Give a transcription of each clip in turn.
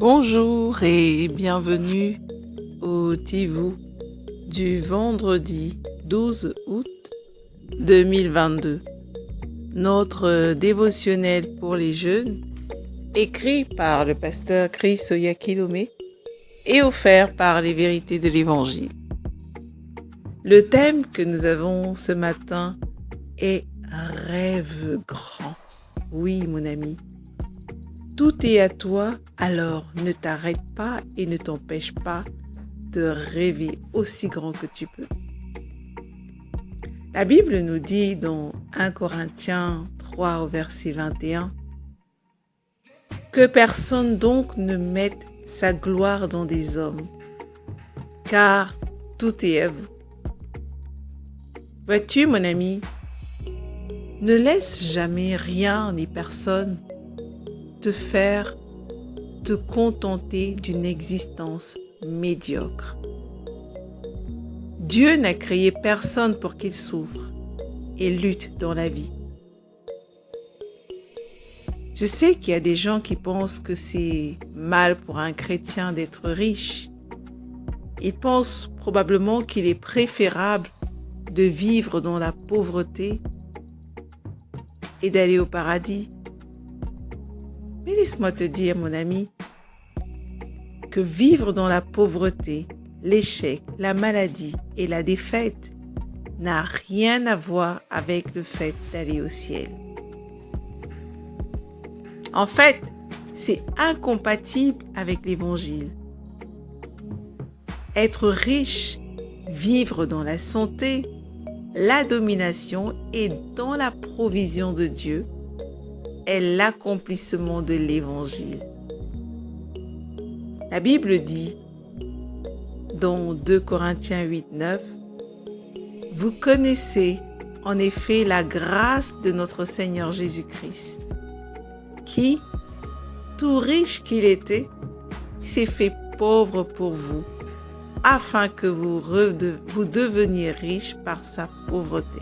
Bonjour et bienvenue au Tivou du vendredi 12 août 2022. Notre dévotionnel pour les jeunes, écrit par le pasteur Chris Oyakilome et offert par les vérités de l'Évangile. Le thème que nous avons ce matin est « Rêve grand ». Oui, mon ami. Tout est à toi, alors ne t'arrête pas et ne t'empêche pas de rêver aussi grand que tu peux. La Bible nous dit dans 1 Corinthiens 3 au verset 21 que personne donc ne mette sa gloire dans des hommes, car tout est à vous. Vois-tu, mon ami, ne laisse jamais rien ni personne te faire te contenter d'une existence médiocre. Dieu n'a créé personne pour qu'il souffre et lutte dans la vie. Je sais qu'il y a des gens qui pensent que c'est mal pour un chrétien d'être riche. Ils pensent probablement qu'il est préférable de vivre dans la pauvreté et d'aller au paradis. Mais laisse-moi te dire, mon ami, que vivre dans la pauvreté, l'échec, la maladie et la défaite n'a rien à voir avec le fait d'aller au ciel. En fait, c'est incompatible avec l'Évangile. Être riche, vivre dans la santé, la domination et dans la provision de Dieu est l'accomplissement de l'Évangile. La Bible dit dans 2 Corinthiens 8, 9, « Vous connaissez en effet la grâce de notre Seigneur Jésus-Christ, qui, tout riche qu'il était, s'est fait pauvre pour vous, afin que vous deveniez riches par sa pauvreté. »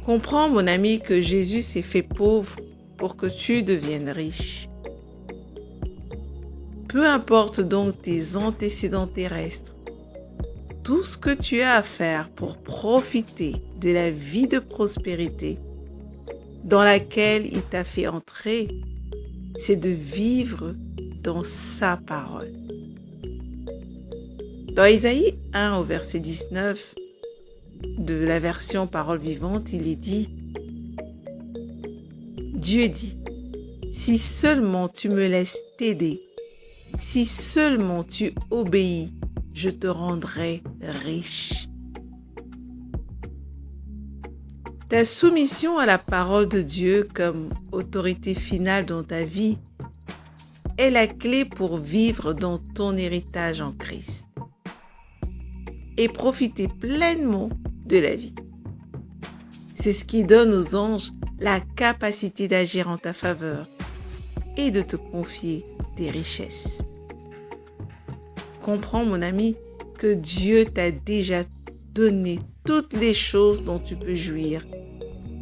Comprends, mon ami, que Jésus s'est fait pauvre pour que tu deviennes riche. Peu importe donc tes antécédents terrestres, tout ce que tu as à faire pour profiter de la vie de prospérité dans laquelle il t'a fait entrer, c'est de vivre dans sa parole. Dans Isaïe 1 au verset 19 de la version Parole vivante, il est dit « Dieu dit, si seulement tu me laisses t'aider, si seulement tu obéis, je te rendrai riche. » Ta soumission à la parole de Dieu comme autorité finale dans ta vie est la clé pour vivre dans ton héritage en Christ et profiter pleinement de la vie. C'est ce qui donne aux anges la capacité d'agir en ta faveur et de te confier des richesses. Comprends, mon ami, que Dieu t'a déjà donné toutes les choses dont tu peux jouir,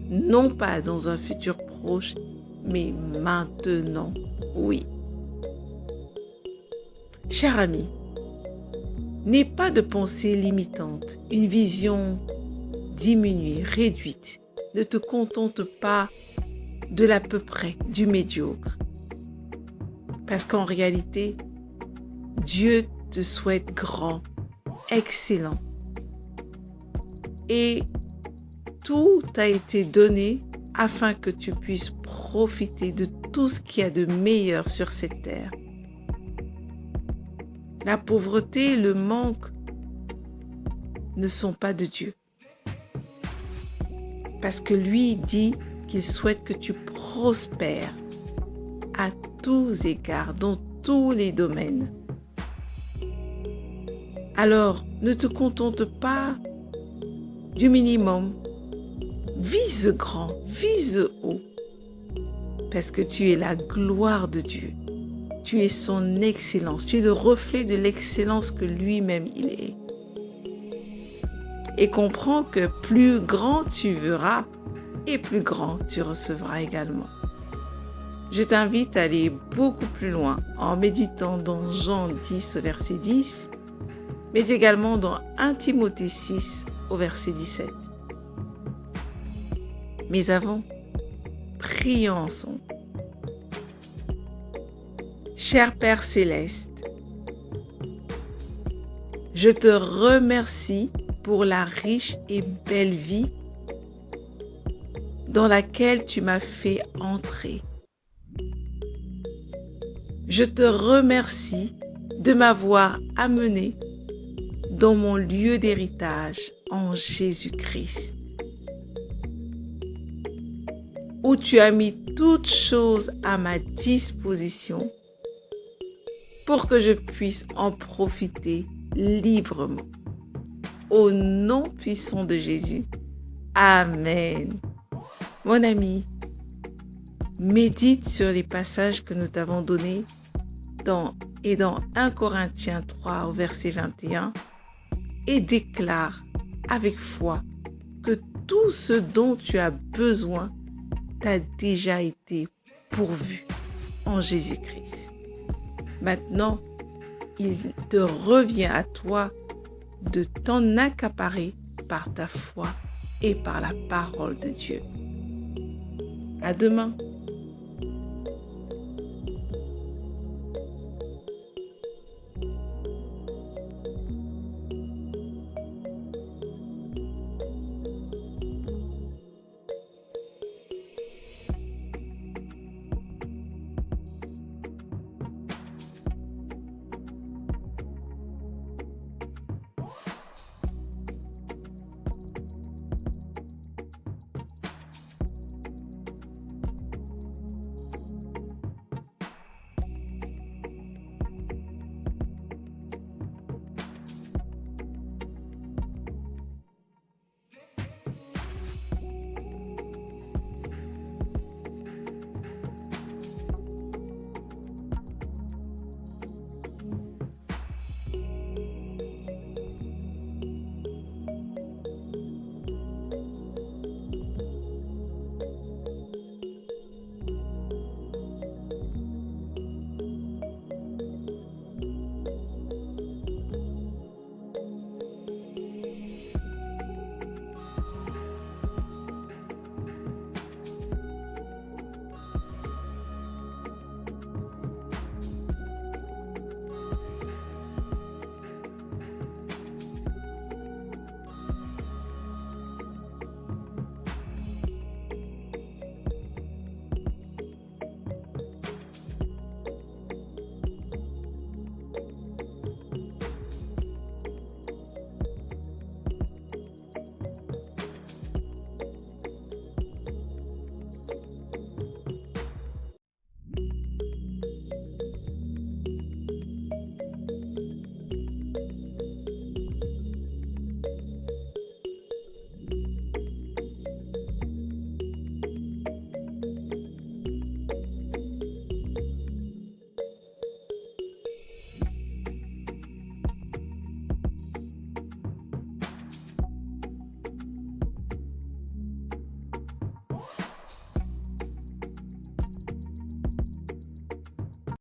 non pas dans un futur proche, mais maintenant, oui. Cher ami, n'aie pas de pensée limitante, une vision diminuée, réduite. Ne te contente pas de l'à peu près, du médiocre. Parce qu'en réalité, Dieu te souhaite grand, excellent. Et tout a été donné afin que tu puisses profiter de tout ce qu'il y a de meilleur sur cette terre. La pauvreté et le manque ne sont pas de Dieu. Parce que lui dit qu'il souhaite que tu prospères à tous égards, dans tous les domaines. Alors, ne te contente pas du minimum. Vise grand, vise haut. Parce que tu es la gloire de Dieu. Tu es son excellence. Tu es le reflet de l'excellence que lui-même il est. Et comprends que plus grand tu verras et plus grand tu recevras également. Je t'invite à aller beaucoup plus loin en méditant dans Jean 10 au verset 10, mais également dans 1 Timothée 6 au verset 17. Mais avant, prions ensemble. Cher Père Céleste, je te remercie pour la riche et belle vie dans laquelle tu m'as fait entrer. Je te remercie de m'avoir amené dans mon lieu d'héritage en Jésus-Christ, où tu as mis toutes choses à ma disposition pour que je puisse en profiter librement. Au nom puissant de Jésus. Amen. Mon ami, médite sur les passages que nous t'avons donnés dans 1 Corinthiens 3 au verset 21 et déclare avec foi que tout ce dont tu as besoin t'a déjà été pourvu en Jésus-Christ. Maintenant, il te revient à toi de t'en accaparer par ta foi et par la parole de Dieu. À demain.